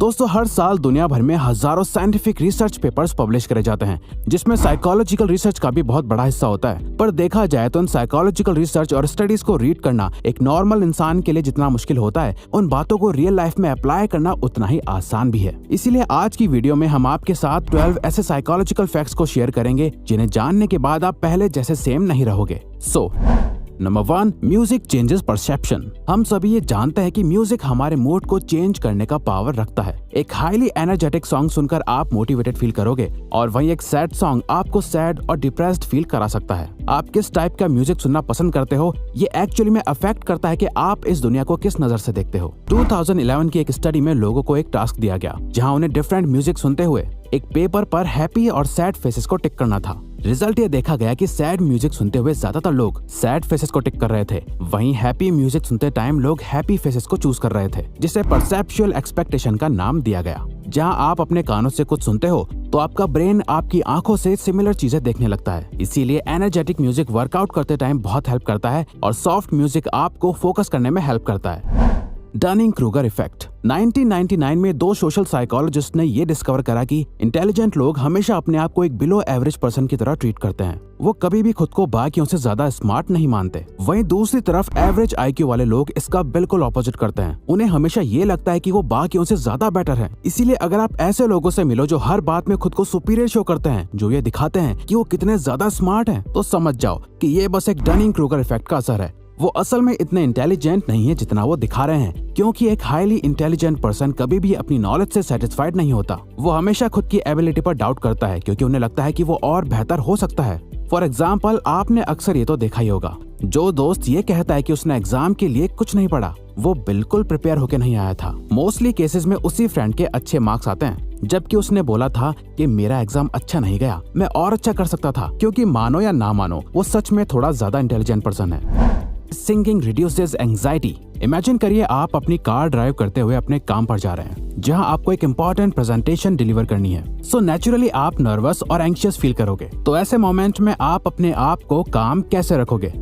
दोस्तों, हर साल दुनिया भर में हजारों साइंटिफिक रिसर्च पेपर्स पब्लिश करे जाते हैं, जिसमें साइकोलॉजिकल रिसर्च का भी बहुत बड़ा हिस्सा होता है। पर देखा जाए तो इन साइकोलॉजिकल रिसर्च और स्टडीज को रीड करना एक नॉर्मल इंसान के लिए जितना मुश्किल होता है, उन बातों को रियल लाइफ में अप्लाई करना उतना ही आसान भी है। इसीलिए आज की वीडियो में हम आपके साथ 12 ऐसे साइकोलॉजिकल फैक्ट्स को शेयर करेंगे जिन्हें जानने के बाद आप पहले जैसे सेम नहीं रहोगे। Number 1, music changes perception. हम सभी ये जानते हैं कि म्यूजिक हमारे मूड को चेंज करने का पावर रखता है। एक हाईली एनर्जेटिक सॉन्ग सुनकर आप मोटिवेटेड फील करोगे और वहीं एक सैड सॉन्ग आपको सैड और डिप्रेस्ड फील करा सकता है। आप किस टाइप का म्यूजिक सुनना पसंद करते हो, ये एक्चुअली में अफेक्ट करता है कि आप इस दुनिया को किस नजर से देखते हो। 2011 की एक स्टडी में लोगों को एक टास्क दिया गया, जहाँ उन्हें डिफरेंट म्यूजिक सुनते हुए एक पेपर पर हैप्पी और सैड फेसेस को टिक करना था। रिजल्ट ये देखा गया कि सैड म्यूजिक सुनते हुए ज्यादातर लोग सैड फेसेस को टिक कर रहे थे, वहीं हैप्पी म्यूजिक सुनते टाइम लोग हैप्पी फेसेस को चूज कर रहे थे, जिसे परसेप्चुअल एक्सपेक्टेशन का नाम दिया गया। जहां आप अपने कानों से कुछ सुनते हो तो आपका ब्रेन आपकी आंखों से सिमिलर चीजें देखने लगता है। इसीलिए एनर्जेटिक म्यूजिक वर्कआउट करते टाइम बहुत हेल्प करता है और सॉफ्ट म्यूजिक आपको फोकस करने में हेल्प करता है। Dunning Kruger effect. 1999 में 2 सोशल साइकोलॉजिस्ट ने ये डिस्कवर करा कि इंटेलिजेंट लोग हमेशा अपने आप को एक बिलो एवरेज पर्सन की तरह ट्रीट करते हैं। वो कभी भी खुद को बाकियों से ज्यादा स्मार्ट नहीं मानते। वहीं दूसरी तरफ एवरेज आईक्यू वाले लोग इसका बिल्कुल ऑपोजिट करते हैं। उन्हें हमेशा ये लगता है कि वो बाकियों से ज्यादा बेटर है। इसीलिए अगर आप ऐसे लोगों से मिलो जो हर बात में खुद को सुपीरियर शो करते हैं, जो ये दिखाते हैं कि वो कितने ज्यादा स्मार्ट हैं, तो समझ जाओ कि ये बस एक डनिंग-क्रूगर इफेक्ट का असर है। वो असल में इतने इंटेलिजेंट नहीं है जितना वो दिखा रहे हैं, क्योंकि एक हाईली इंटेलिजेंट पर्सन कभी भी अपनी नॉलेज से सेटिस्फाइड नहीं होता। वो हमेशा खुद की एबिलिटी पर डाउट करता है, क्योंकि उन्हें लगता है कि वो और बेहतर हो सकता है। फॉर एग्जाम्पल, आपने अक्सर ये तो देखा ही होगा, जो दोस्त ये कहता है कि उसने एग्जाम के लिए कुछ नहीं पढ़ा, वो बिल्कुल प्रिपेयर होके नहीं आया था। मोस्टली केसेस में उसी फ्रेंड के अच्छे मार्क्स आते हैं, जबकि उसने बोला था कि मेरा एग्जाम अच्छा नहीं गया, मैं और अच्छा कर सकता था। क्योंकि मानो या ना मानो, वो सच में थोड़ा ज्यादा इंटेलिजेंट पर्सन है। Singing reduces anxiety. इमेजिन करिए आप अपनी कार ड्राइव करते हुए अपने काम पर जा रहे हैं, जहां आपको एक इम्पोर्टेंट प्रेजेंटेशन डिलीवर करनी है। सो नेचुरली आप नर्वस और एंग्शियस फील करोगे। तो ऐसे मोमेंट में आप अपने आप को काम कैसे रखोगे?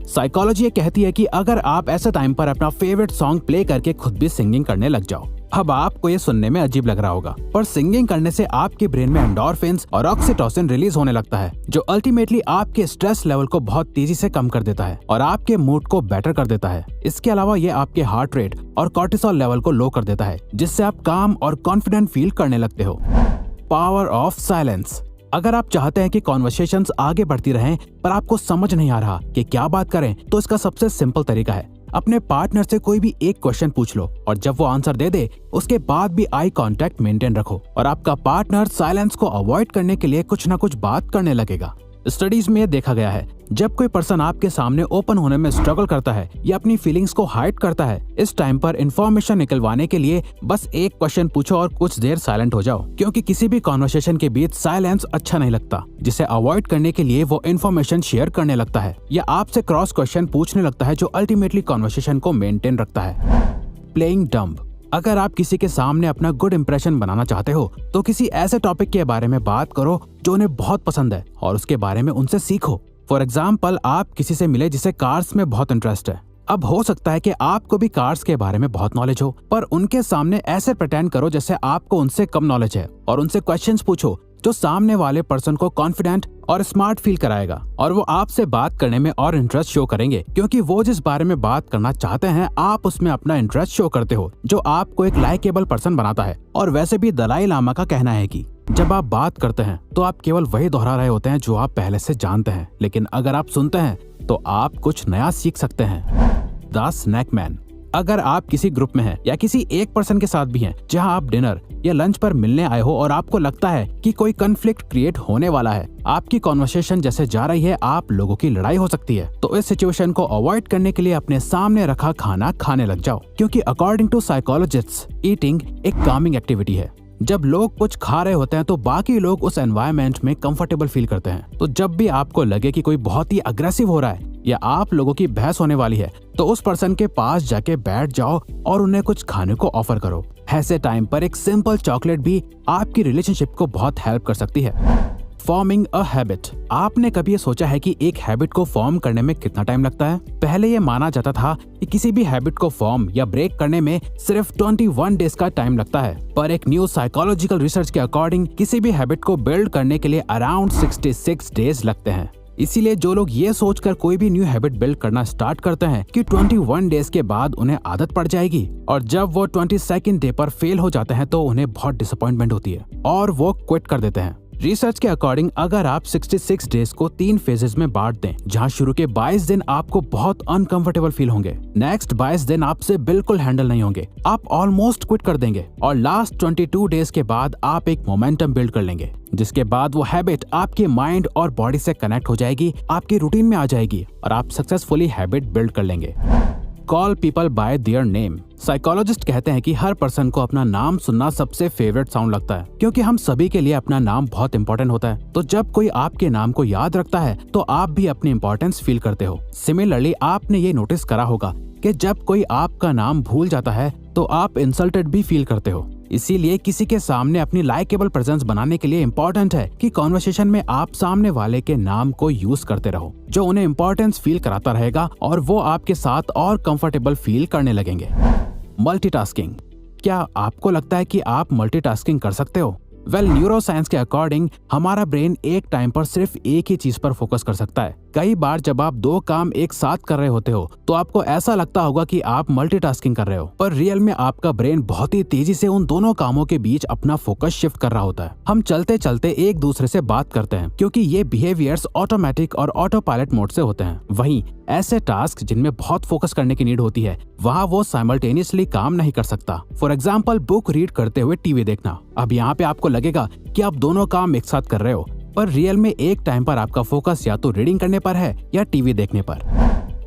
साइकोलॉजी कहती है कि अगर आप ऐसे टाइम पर अपना फेवरेट सॉन्ग प्ले करके खुद भी सिंगिंग करने लग जाओ। अब आपको ये सुनने में अजीब लग रहा होगा, पर सिंगिंग करने से आपके ब्रेन में एंडोर्फिन्स और ऑक्सीटोसिन रिलीज होने लगता है, जो अल्टीमेटली आपके स्ट्रेस लेवल को बहुत तेजी से कम कर देता है और आपके मूड को बेटर कर देता है। इसके अलावा ये आपके हार्ट रेट और कॉर्टिसोल लेवल को लो कर देता है, जिससे आप काम और कॉन्फिडेंट फील करने लगते हो। Power of silence. अगर आप चाहते हैं कि कॉन्वर्सेशंस आगे बढ़ती रहें पर आपको समझ नहीं आ रहा कि क्या बात करें, तो इसका सबसे सिंपल तरीका है अपने पार्टनर से कोई भी एक क्वेश्चन पूछ लो और जब वो आंसर दे दे, उसके बाद भी आई कांटेक्ट मेंटेन रखो और आपका पार्टनर साइलेंस को अवॉइड करने के लिए कुछ ना कुछ बात करने लगेगा। स्टडीज में देखा गया है, जब कोई पर्सन आपके सामने ओपन होने में स्ट्रगल करता है या अपनी फीलिंग्स को हाइड करता है, इस टाइम पर इंफॉर्मेशन निकलवाने के लिए बस एक क्वेश्चन पूछो और कुछ देर साइलेंट हो जाओ, क्योंकि किसी भी कॉन्वर्सेशन के बीच साइलेंस अच्छा नहीं लगता, जिसे अवॉइड करने के लिए वो इंफॉर्मेशन शेयर करने लगता है या आपसे क्रॉस क्वेश्चन पूछने लगता है, जो अल्टीमेटली कॉन्वर्सेशन को मेंटेन रखता है। Playing dumb. अगर आप किसी के सामने अपना गुड इंप्रेशन बनाना चाहते हो, तो किसी ऐसे टॉपिक के बारे में बात करो जो उन्हें बहुत पसंद है और उसके बारे में उनसे सीखो। फॉर एग्जाम्पल, आप किसी से मिले जिसे कार्स में बहुत इंटरेस्ट है। अब हो सकता है कि आपको भी कार्स के बारे में बहुत नॉलेज हो, पर उनके सामने ऐसे प्रिटेंड करो जैसे आपको उनसे कम नॉलेज है और उनसे क्वेश्चंस पूछो जो सामने वाले पर्सन को कॉन्फिडेंट और स्मार्ट फील कराएगा और वो आपसे बात करने में और इंटरेस्ट शो करेंगे, क्योंकि वो जिस बारे में बात करना चाहते हैं आप उसमें अपना इंटरेस्ट शो करते हो, जो आपको एक लाइकेबल पर्सन बनाता है। और वैसे भी दलाई लामा का कहना है कि जब आप बात करते हैं तो आप केवल वही दोहरा रहे होते हैं जो आप पहले से जानते हैं, लेकिन अगर आप सुनते हैं तो आप कुछ नया सीख सकते हैं। The snake man. अगर आप किसी ग्रुप में हैं या किसी एक पर्सन के साथ भी हैं जहां आप डिनर या लंच पर मिलने आए हो और आपको लगता है कि कोई कॉन्फ्लिक्ट क्रिएट होने वाला है, आपकी कॉन्वर्सेशन जैसे जा रही है आप लोगों की लड़ाई हो सकती है, तो इस सिचुएशन को अवॉइड करने के लिए अपने सामने रखा खाना खाने लग जाओ, क्योंकि अकॉर्डिंग टू साइकोलॉजिस्ट्स ईटिंग एक कामिंग एक्टिविटी है। जब लोग कुछ खा रहे होते हैं तो बाकी लोग उस एनवायरनमेंट में कंफर्टेबल फील करते हैं। तो जब भी आपको लगे कि कोई बहुत ही अग्रेसिव हो रहा है या आप लोगों की बहस होने वाली है, तो उस पर्सन के पास जाके बैठ जाओ और उन्हें कुछ खाने को ऑफर करो। ऐसे टाइम पर एक सिंपल चॉकलेट भी आपकी रिलेशनशिप को बहुत हेल्प कर सकती है। Forming a habit. आपने कभी ये सोचा है कि एक हैबिट को फॉर्म करने में कितना टाइम लगता है? पहले ये माना जाता था कि किसी भी हैबिट को फॉर्म या ब्रेक करने में सिर्फ 21 डेज का टाइम लगता है, पर एक न्यू साइकोलॉजिकल रिसर्च के अकॉर्डिंग किसी भी हैबिट को बिल्ड करने के लिए अराउंड 66 डेज लगते हैं। इसीलिए जो लोग ये सोचकर कोई भी न्यू हैबिट बिल्ड करना स्टार्ट करते हैं कि 21 डेज के बाद उन्हें आदत पड़ जाएगी, और जब वो 22nd डे पर फेल हो जाते हैं तो उन्हें बहुत डिसअपॉइंटमेंट होती है और वो क्विट कर देते हैं। रिसर्च के अकॉर्डिंग अगर आप 66 डेज को 3 फेजेस में बांट दें, जहां शुरू के 22 दिन आपको बहुत अनकंफर्टेबल फील होंगे, नेक्स्ट 22 दिन आपसे बिल्कुल हैंडल नहीं होंगे, आप ऑलमोस्ट क्विट कर देंगे, और लास्ट 22 डेज के बाद आप एक मोमेंटम बिल्ड कर लेंगे, जिसके बाद वो हैबिट आपके माइंड और बॉडी से कनेक्ट हो जाएगी, आपकी रूटीन में आ जाएगी और आप सक्सेसफुली हैबिट बिल्ड कर लेंगे। Call people bye their name. Psychologist कहते हैं कि हर पर्सन को अपना नाम सुनना सबसे फेवरेट साउंड लगता है, क्योंकि हम सभी के लिए अपना नाम बहुत इंपॉर्टेंट होता है। तो जब कोई आपके नाम को याद रखता है तो आप भी अपनी इंपॉर्टेंस फील करते हो। सिमिलरली आपने ये नोटिस करा होगा कि जब कोई आपका नाम भूल जाता है तो आप इंसल्टेड भी फील करते हो। इसीलिए किसी के सामने अपनी लाइकेबल प्रेजेंस बनाने के लिए इम्पोर्टेंट है कि कॉन्वर्सेशन में आप सामने वाले के नाम को यूज करते रहो, जो उन्हें इम्पोर्टेंस फील कराता रहेगा और वो आपके साथ और कंफर्टेबल फील करने लगेंगे। मल्टीटास्किंग। क्या आपको लगता है कि आप मल्टीटास्किंग कर सकते हो? न्यूरो साइंस के अकॉर्डिंग हमारा ब्रेन एक टाइम पर सिर्फ एक ही चीज पर फोकस कर सकता है। कई बार जब आप 2 काम एक साथ कर रहे होते हो तो आपको ऐसा लगता होगा कि आप मल्टीटास्किंग कर रहे हो, पर रियल में आपका ब्रेन बहुत ही तेजी से उन दोनों कामों के बीच अपना फोकस शिफ्ट कर रहा होता है। हम चलते चलते एक दूसरे से बात करते हैं क्योंकि ये बिहेवियर्स ऑटोमेटिक और ऑटो पायलट मोड से होते हैं। वहीं ऐसे टास्क जिनमें बहुत फोकस करने की नीड होती है, वहाँ वो साइमल्टेनियसली काम नहीं कर सकता। फॉर एग्जाम्पल बुक रीड करते हुए टीवी देखना। अब यहाँ पे आपको लगेगा कि आप दोनों काम एक साथ कर रहे हो, पर रियल में एक टाइम पर आपका फोकस या तो रीडिंग करने पर है या टीवी देखने पर।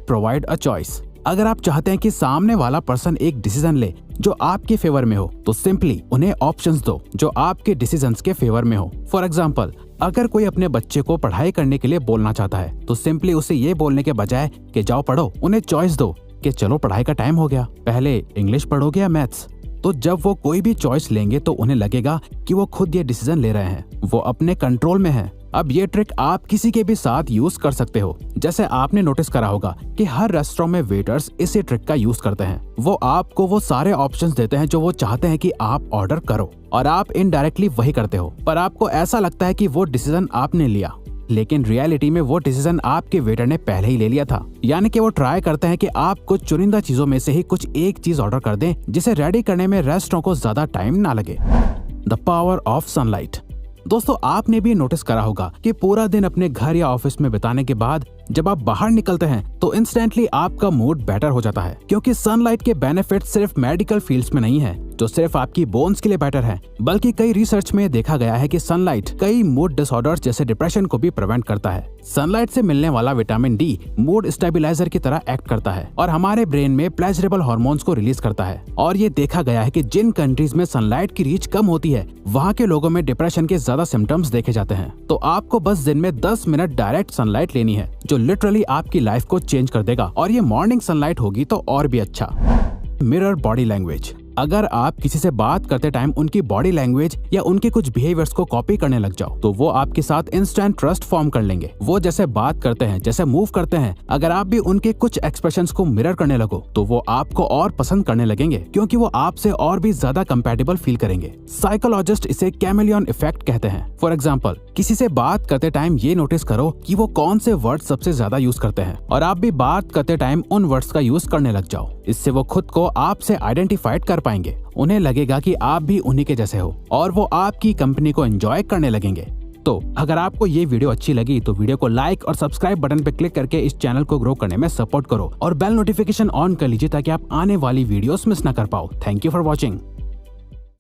Provide a choice. अगर आप चाहते हैं कि सामने वाला पर्सन एक डिसीजन ले जो आपके फेवर में हो, तो सिंपली उन्हें ऑप्शंस दो जो आपके डिसीजंस के फेवर में हो। फॉर एग्जाम्पल, अगर कोई अपने बच्चे को पढ़ाई करने के लिए बोलना चाहता है तो सिंपली उसे ये बोलने के बजाय कि जाओ पढ़ो, उन्हें चॉइस दो कि चलो पढ़ाई का टाइम हो गया, पहले इंग्लिश पढ़ोगे या मैथ्स। तो जब वो कोई भी चॉइस लेंगे तो उन्हें लगेगा कि वो खुद ये डिसीजन ले रहे हैं, वो अपने कंट्रोल में है। अब ये ट्रिक आप किसी के भी साथ यूज कर सकते हो। जैसे आपने नोटिस करा होगा कि हर रेस्टोरेंट में वेटर्स इसी ट्रिक का यूज करते हैं। वो आपको वो सारे ऑप्शंस देते हैं जो वो चाहते हैं कि आप ऑर्डर करो, और आप इनडायरेक्टली वही करते हो, पर आपको ऐसा लगता है कि वो डिसीजन आपने लिया, लेकिन रियलिटी में वो डिसीजन आपके वेटर ने पहले ही ले लिया था। यानी कि वो ट्राई करते हैं कि आप कुछ चुनिंदा चीजों में से ही कुछ एक चीज ऑर्डर कर दें जिसे रेडी करने में रेस्टोरेंट को ज्यादा टाइम ना लगे। The power of sunlight. दोस्तों, आपने भी नोटिस करा होगा कि पूरा दिन अपने घर या ऑफिस में बिताने के बाद जब आप बाहर निकलते हैं तो इंस्टेंटली आपका मूड बेटर हो जाता है, क्योंकि सनलाइट के बेनिफिट्स सिर्फ मेडिकल फील्ड्स में नहीं है जो सिर्फ आपकी बोन्स के लिए बेटर है, बल्कि कई रिसर्च में देखा गया है कि सनलाइट कई मूड डिसऑर्डर्स जैसे डिप्रेशन को भी प्रिवेंट करता है। सनलाइट से मिलने वाला विटामिन डी मूड स्टेबलाइजर की तरह एक्ट करता है और हमारे ब्रेन में प्लेजरेबल हार्मोन्स को रिलीज करता है। और ये देखा गया है कि जिन कंट्रीज में सनलाइट की रीच कम होती है, वहाँ के लोगों में डिप्रेशन के ज्यादा सिम्टम्स देखे जाते हैं। तो आपको बस दिन में 10 मिनट डायरेक्ट सनलाइट लेनी है, जो लिटरली आपकी लाइफ को चेंज कर देगा, और ये मॉर्निंग सनलाइट होगी तो और भी अच्छा। Mirror body language. अगर आप किसी से बात करते टाइम उनकी बॉडी लैंग्वेज या उनके कुछ बिहेवियर्स को कॉपी करने लग जाओ तो वो आपके साथ इंस्टेंट ट्रस्ट फॉर्म कर लेंगे। वो जैसे बात करते हैं, जैसे मूव करते हैं, अगर आप भी उनके कुछ एक्सप्रेशंस को मिरर करने लगो तो वो आपको और पसंद करने लगेंगे, क्योंकि वो आपसे और भी ज्यादा कंपैटिबल फील करेंगे। साइकोलॉजिस्ट इसे कैमेलियन इफेक्ट कहते हैं। फॉर एग्जाम्पल, किसी से बात करते टाइम ये नोटिस करो कि वो कौन से वर्ड सबसे ज्यादा यूज करते हैं, और आप भी बात करते टाइम उन वर्ड्स का यूज करने लग जाओ। इससे वो खुद को आपसे आइडेंटिफाइड कर पाएंगे, उन्हें लगेगा कि आप भी उन्हीं के जैसे हो, और वो आपकी कंपनी को एंजॉय करने लगेंगे। तो अगर आपको ये वीडियो अच्छी लगी तो वीडियो को लाइक और सब्सक्राइब बटन पे क्लिक करके इस चैनल को ग्रो करने में सपोर्ट करो, और बेल नोटिफिकेशन ऑन कर लीजिए ताकि आप आने वाली वीडियोस मिस ना कर पाओ। Thank you for watching.